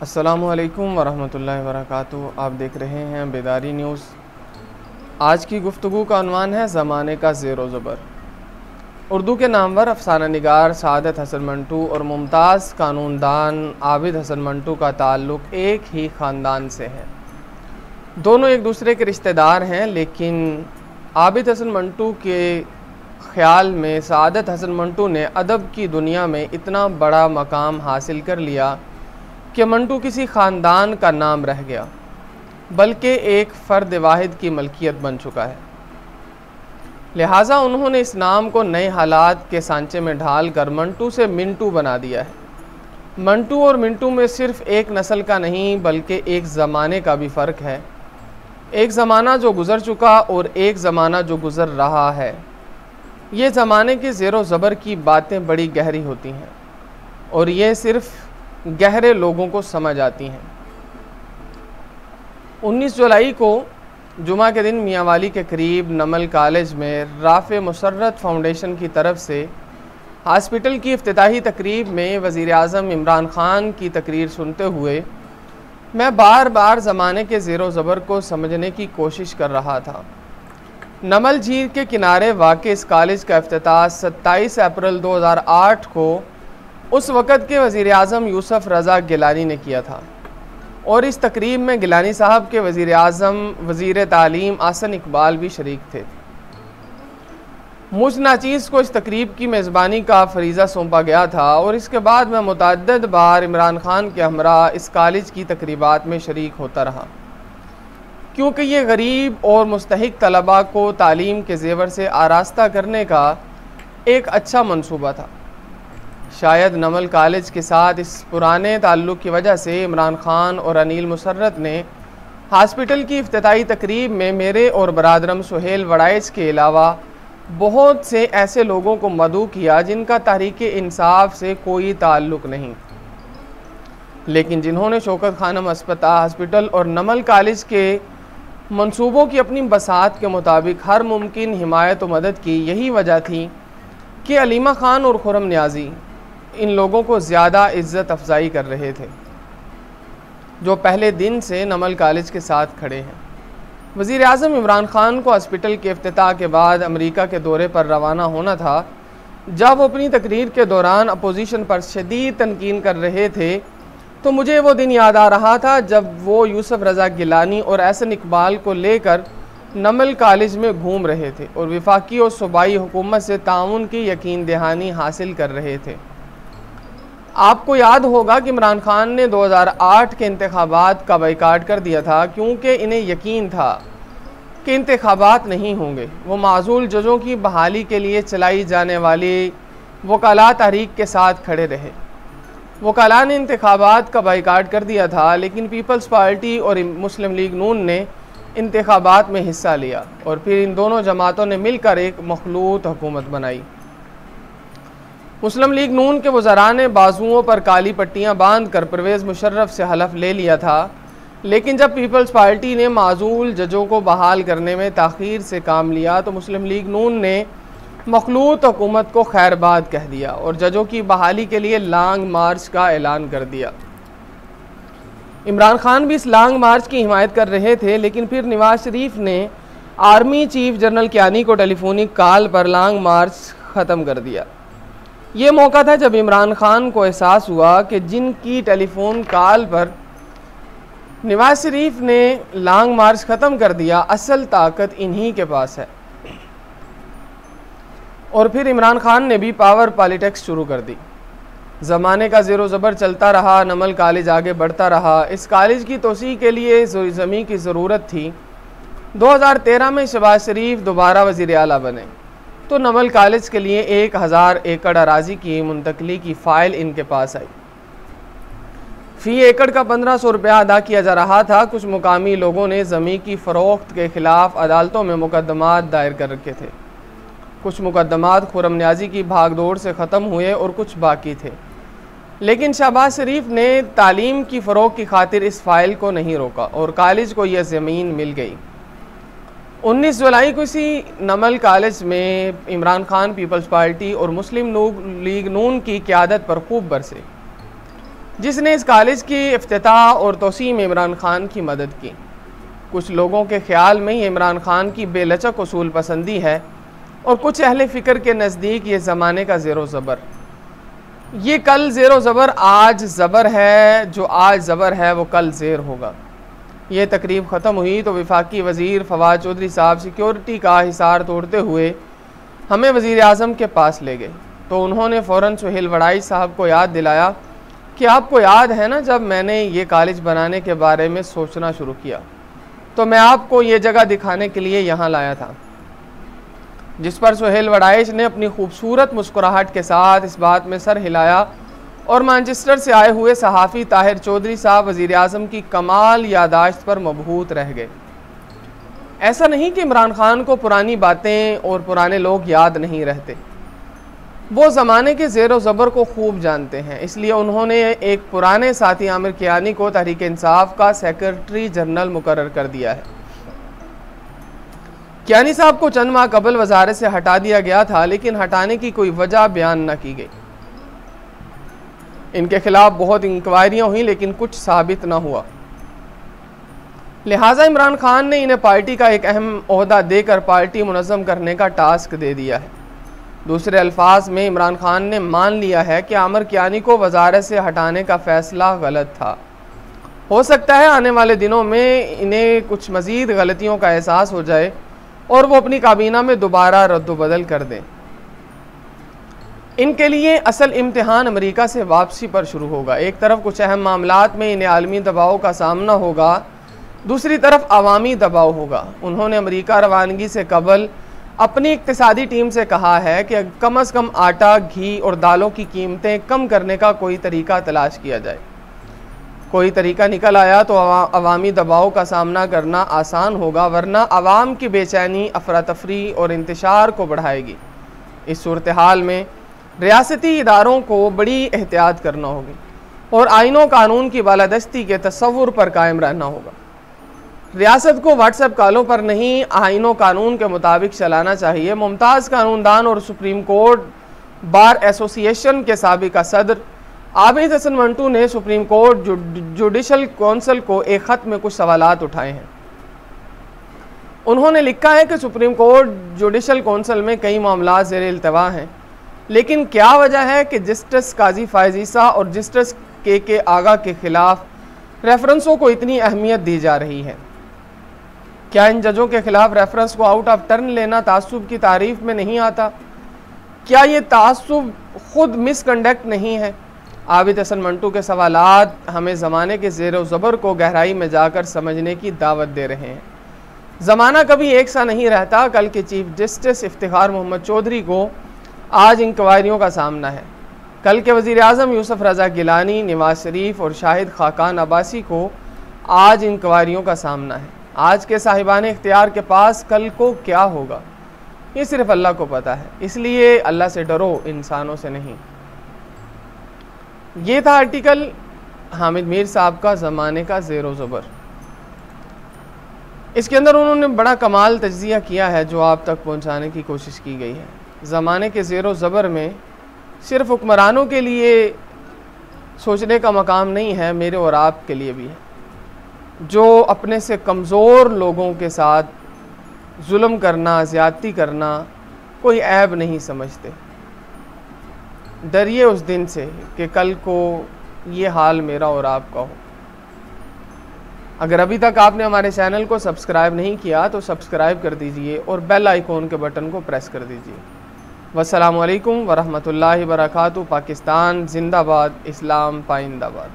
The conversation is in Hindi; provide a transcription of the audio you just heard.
अस्सलामुअलैकुम वरहमतुल्लाहि वबरकातुहू। आप देख रहे हैं बेदारी न्यूज़। आज की गुफ्तगू का उन्वान है ज़माने का ज़ेरो ज़बर। उर्दू के नामवर अफसाना निगार सादत हसन मंटू और मुमताज़ कानूनदान आबिद हसन मंटू का ताल्लुक़ एक ही ख़ानदान से है। दोनों एक दूसरे के रिश्तेदार हैं, लेकिन आबिद हसन मंटू के ख़्याल में सादत हसन मंटू ने अदब की दुनिया में इतना बड़ा मकाम हासिल कर लिया कि मंटू किसी ख़ानदान का नाम रह गया, बल्कि एक फ़र्द वाहिद की मलकियत बन चुका है। लिहाजा उन्होंने इस नाम को नए हालात के सांचे में ढाल कर मंटू से मिंटू बना दिया है। मंटू और मिंटू में सिर्फ़ एक नस्ल का नहीं, बल्कि एक ज़माने का भी फ़र्क है। एक ज़माना जो गुज़र चुका और एक ज़माना जो गुज़र रहा है। ये ज़माने के ज़ेरो ज़बर की बातें बड़ी गहरी होती हैं और ये सिर्फ़ गहरे लोगों को समझ आती हैं। 19 जुलाई को जुमा के दिन मियांवाली के करीब नमल कॉलेज में राफ़े मुसर्रत फाउंडेशन की तरफ से हॉस्पिटल की इफ्तिताही तकरीब में वज़ीर आज़म इमरान ख़ान की तकरीर सुनते हुए मैं बार बार ज़माने के ज़ेरो ज़बर को समझने की कोशिश कर रहा था। नमल झील के किनारे वाक़े इस कॉलेज का इफ्तिताह 27 अप्रैल 2008 को उस वक़्त के वज़ीर आज़म यूसुफ़ रज़ा गिलानी ने किया था और इस तकरीब में गिलानी साहब के वज़ीर आज़म वज़ीर तालीम आसन इकबाल भी शरीक थे। मुझ नाचीज़ को इस तकरीब की मेज़बानी का फरीज़ा सौंपा गया था और इसके बाद मैं मुतअद्दिद बार इमरान ख़ान के हमरा इस कॉलेज की तकरीबात में शरीक होता रहा, क्योंकि ये गरीब और मुस्तहिक तलबा को तालीम के ज़ेवर से आरास्ता करने का एक अच्छा मंसूबा था। शायद नमल कॉलेज के साथ इस पुराने ताल्लुक़ की वजह से इमरान ख़ान और अनील मुसर्रत ने हॉस्पिटल की इफ्तिताही तकरीब में मेरे और बरादरम सुहेल वड़ाइच के अलावा बहुत से ऐसे लोगों को मदऊ किया जिनका तहरीक इंसाफ से कोई ताल्लुक़ नहीं, लेकिन जिन्होंने शौकत खानम हॉस्पिटल और नमल कॉलेज के मंसूबों की अपनी बसात के मुताबिक हर मुमकिन हिमायत व मदद की। यही वजह थी कि अलीमा ख़ान और खुरम न्याज़ी इन लोगों को ज़्यादा इज़्ज़त अफजाई कर रहे थे जो पहले दिन से नमल कॉलेज के साथ खड़े हैं। वज़ीर आज़म इमरान ख़ान को हॉस्पिटल के इफ्तिताह के बाद अमेरिका के दौरे पर रवाना होना था। जब वो अपनी तकरीर के दौरान अपोजिशन पर शदीद तनकीन कर रहे थे तो मुझे वो दिन याद आ रहा था जब वो यूसुफ़ रज़ा गिलानी और आसन इकबाल को लेकर नमल कॉलेज में घूम रहे थे और वफाकी और सूबाई हुकूमत से ताउन की यकीन दहानी हासिल कर रहे थे। आपको याद होगा कि इमरान ख़ान ने 2008 के इंतखाबात का बाइकाट कर दिया था, क्योंकि इन्हें यकीन था कि इंतखाबात नहीं होंगे। वो माज़ूल जजों की बहाली के लिए चलाई जाने वाली वकाला तहरीक के साथ खड़े रहे। वकाला ने इंतखाबात का बाइकाट कर दिया था, लेकिन पीपल्स पार्टी और मुस्लिम लीग नून ने इंतखाबात में हिस्सा लिया और फिर इन दोनों जमातों ने मिलकर एक मखलूत हुकूमत बनाई। मुस्लिम लीग नून के वज़रा ने बाजुओं पर काली पट्टियां बांध कर परवेज़ मुशर्रफ से हलफ ले लिया था, लेकिन जब पीपल्स पार्टी ने माजूल जजों को बहाल करने में ताख़ीर से काम लिया तो मुस्लिम लीग नून ने मखलूत हुकूमत को खैरबाद कह दिया और जजों की बहाली के लिए लॉन्ग मार्च का ऐलान कर दिया। इमरान ख़ान भी इस लॉन्ग मार्च की हिमायत कर रहे थे, लेकिन फिर नवाज शरीफ ने आर्मी चीफ जनरल कियानी को टेलीफोनिक कॉल पर लॉन्ग मार्च ख़त्म कर दिया। ये मौका था जब इमरान ख़ान को एहसास हुआ कि जिनकी टेलीफोन कॉल पर नवाज शरीफ ने लॉन्ग मार्च ख़त्म कर दिया, असल ताकत इन्हीं के पास है। और फिर इमरान ख़ान ने भी पावर पॉलिटिक्स शुरू कर दी। ज़माने का ज़ेरो ज़बर चलता रहा, नमल कॉलेज आगे बढ़ता रहा। इस कॉलेज की तोसी के लिए ज़मीन की ज़रूरत थी। 2013 में शहबाज शरीफ दोबारा वज़ीर आला बने तो नमल कॉलेज के लिए 1000 एकड़ अराजी की मुंतकली की फ़ाइल इनके पास आई। फ़ी एकड़ का 1500 रुपया अदा किया जा रहा था। कुछ मुकामी लोगों ने ज़मीन की फ़रोख्त के ख़िलाफ़ अदालतों में मुकदमात दायर कर रखे थे। कुछ मुकदमात खुरम न्याज़ी की भागदौड़ से ख़त्म हुए और कुछ बाकी थे, लेकिन शहबाज शरीफ ने तालीम की फ़रोग़ की खातिर इस फ़ाइल को नहीं रोका और कॉलेज को यह ज़मीन मिल गई 19 जुलाई को इसी नमल कॉलेज में इमरान खान पीपल्स पार्टी और मुस्लिम लीग नून की क़यादत पर खूब बरसे, जिसने इस कॉलेज की इफ्तिताह और तोसी में इमरान खान की मदद की। कुछ लोगों के ख्याल में ये इमरान खान की बेलचक उसूल पसंदी है और कुछ अहले फ़िक्र के नज़दीक ये ज़माने का ज़ेरो ज़बर। ये कल ज़ेरो ज़बर आज ज़बर है, जो आज ज़बर है वो कल ज़ेर होगा। ये तकरीब ख़त्म हुई तो वफाकी वज़ीर फवाद चौधरी साहब सिक्योरिटी का हिसार तोड़ते हुए हमें वज़ीर आज़म के पास ले गए, तो उन्होंने फ़ौरन सुहेल वड़ाई साहब को याद दिलाया कि आपको याद है ना, जब मैंने ये कॉलेज बनाने के बारे में सोचना शुरू किया तो मैं आपको ये जगह दिखाने के लिए यहाँ लाया था। जिस पर सुहेल वड़ाइश ने अपनी खूबसूरत मुस्कुराहट के साथ इस बात में सर हिलाया और मैनचेस्टर से आए हुए सहाफ़ी ताहिर चौधरी साहब वज़ीर आज़म की कमाल यादाश्त पर मबहूत रह गए। ऐसा नहीं कि इमरान खान को पुरानी बातें और पुराने लोग याद नहीं रहते, वो ज़माने के ज़ेरो ज़बर को खूब जानते हैं। इसलिए उन्होंने एक पुराने साथी आमिर कियानी को तहरीक इंसाफ का सेक्रेटरी जनरल मुकर्रर कर दिया है। कियानी साहब को चंद माह कबल वजारत से हटा दिया गया था, लेकिन हटाने की कोई वजह बयान न की गई। इनके खिलाफ बहुत इंक्वायरियाँ हुई लेकिन कुछ साबित न हुआ, लिहाजा इमरान खान ने इन्हें पार्टी का एक अहम ओहदा देकर पार्टी मुनज़्ज़म करने का टास्क दे दिया है। दूसरे अल्फाज में इमरान खान ने मान लिया है कि आमिर कियानी को वजारत से हटाने का फ़ैसला गलत था। हो सकता है आने वाले दिनों में इन्हें कुछ मज़ीद गलतियों का एहसास हो जाए और वो अपनी काबीना में दोबारा रद्द-ओ-बदल कर दें। इनके लिए असल इम्तिहान अमेरिका से वापसी पर शुरू होगा। एक तरफ कुछ अहम मामलात में इन्हें आलमी दबाव का सामना होगा, दूसरी तरफ अवामी दबाव होगा। उन्होंने अमेरिका रवानगी से कबल अपनी इक्तिसादी टीम से कहा है कि कम अज़ कम आटा, घी और दालों की कीमतें कम करने का कोई तरीका तलाश किया जाए। कोई तरीका निकल आया तो अवामी दबाव का सामना करना आसान होगा, वरना आवाम की बेचैनी अफरा तफरी और इंतशार को बढ़ाएगी। इस सूरत हाल में रियासती इदारों को बड़ी एहतियात करना होगी और आइनों कानून की बालादस्ती के तस्वुर पर कायम रहना होगा। रियासत को व्हाट्सएप कॉलों पर नहीं, आइनों कानून के मुताबिक चलाना चाहिए। मुमताज़ कानूनदान और सुप्रीम कोर्ट बार एसोसिएशन के साबिका सदर आबिद हसन मंटू ने सुप्रीम कोर्ट जुडिशल कौंसिल को एक ख़त में कुछ सवालात उठाए हैं। उन्होंने लिखा है कि सुप्रीम कोर्ट जुडिशल कौंसिल में कई मामला ज़ेर इल्तवा हैं, लेकिन क्या वजह है कि जस्टिस काजी फ़ाइज़ ईसा और जस्टिस के आगा के ख़िलाफ़ रेफरेंसों को इतनी अहमियत दी जा रही है? क्या इन जजों के ख़िलाफ़ रेफरेंस को आउट ऑफ टर्न लेना तासुब की तारीफ़ में नहीं आता? क्या ये तासुब ख़ुद मिसकंडक्ट नहीं है? आबिद हसन मंटू के सवालात हमें ज़माने के ज़ेर ज़बर को गहराई में जाकर समझने की दावत दे रहे हैं। ज़माना कभी एक सा नहीं रहता। कल के चीफ जस्टिस इफ्तिखार मोहम्मद चौधरी को आज इंक्वायरियों का सामना है। कल के वज़ीर आज़म यूसुफ रज़ा गिलानी, नवाज शरीफ और शाहिद खाकान अब्बासी को आज इंक्वायरियों का सामना है। आज के साहिबान इख्तियार के पास कल को क्या होगा ये सिर्फ अल्लाह को पता है। इसलिए अल्लाह से डरो, इंसानों से नहीं। ये था आर्टिकल हामिद मीर साहब का ज़माने का ज़ेरो ज़बर। इसके अंदर उन्होंने बड़ा कमाल तज्ज़िया किया है जो आप तक पहुंचाने की कोशिश की गई है। ज़माने के ज़ेरो ज़बर में सिर्फ हुक्मरानों के लिए सोचने का मकाम नहीं है, मेरे और आप के लिए भी है, जो अपने से कमज़ोर लोगों के साथ जुल्म करना, ज़्यादती करना कोई ऐब नहीं समझते। डरिए उस दिन से कि कल को ये हाल मेरा और आपका हो। अगर अभी तक आपने हमारे चैनल को सब्सक्राइब नहीं किया तो सब्सक्राइब कर दीजिए और बेल आइकॉन के बटन को प्रेस कर दीजिए। वस्सलामु अलैकुम वरहमतुल्लाहि वबरकातुहू। पाकिस्तान जिंदाबाद, इस्लाम पाइंदाबाद।